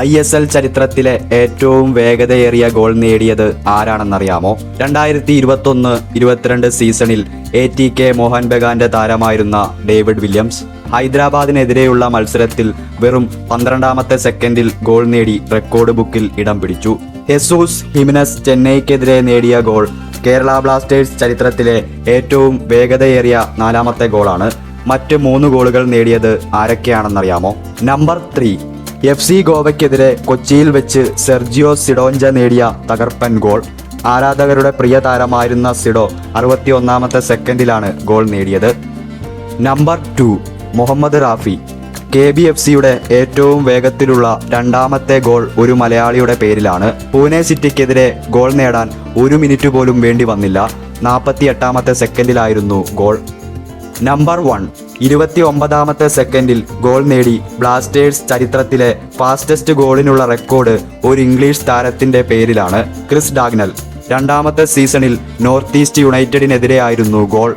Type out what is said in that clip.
ISL ചരിത്രത്തിലെ ഏറ്റവും വേഗതയേറിയ ഗോൾ നേടിയത് ആരാണെന്നറിയാമോ? 2021-22 സീസണിൽ ATK മോഹൻ ബഗാന്റെ താരമായിരുന്ന ഡേവിഡ് വില്യംസ് ഹൈദരാബാദിനെതിരെയുള്ള മത്സരത്തിൽ വെറും 12ാമത്തെ സെക്കൻഡിൽ ഗോൾ നേടി റെക്കോർഡ് ബുക്കിൽ ഇടം പിടിച്ചു. ഹെസൂസ് ഹിമിനസ് ചെന്നൈക്കെതിരെ നേടിയ ഗോൾ കേരള ബ്ലാസ്റ്റേഴ്സ് ചരിത്രത്തിലെ ഏറ്റവും വേഗതയേറിയ 4ാമത്തെ ഗോളാണ്. മറ്റ് 3 ഗോളുകൾ നേടിയത് ആരൊക്കെയാണെന്നറിയാമോ? നമ്പർ 3, FC ഗോവയ്ക്കെതിരെ കൊച്ചിയിൽ വെച്ച് സെർജിയോ സിഡോഞ്ച നേടിയ തകർപ്പൻ ഗോൾ. ആരാധകരുടെ പ്രിയ താരമായിരുന്ന സിഡോ 61ാമത്തെ സെക്കൻഡിലാണ് ഗോൾ നേടിയത്. നമ്പർ 2, മുഹമ്മദ് റാഫി. KBFCയുടെ ഏറ്റവും വേഗത്തിലുള്ള 2ാമത്തെ ഗോൾ ഒരു മലയാളിയുടെ പേരിലാണ്. പൂനെ സിറ്റിക്കെതിരെ ഗോൾ നേടാൻ 1 മിനിറ്റ് പോലും വേണ്ടി വന്നില്ല. 48ാമത്തെ സെക്കൻഡിലായിരുന്നു ഗോൾ. നമ്പർ 1, 29ാമത്തെ സെക്കൻഡിൽ ഗോൾ നേടി ബ്ലാസ്റ്റേഴ്സ് ചരിത്രത്തിലെ ഫാസ്റ്റസ്റ്റ് ഗോളിനുള്ള റെക്കോർഡ് ഒരു ഇംഗ്ലീഷ് താരത്തിന്റെ പേരിലാണ്. ക്രിസ് ഡാഗ്നൽ. 2ാമത്തെ സീസണിൽ നോർത്ത് ഈസ്റ്റ് യുണൈറ്റഡിനെതിരെയായിരുന്നു ഗോൾ.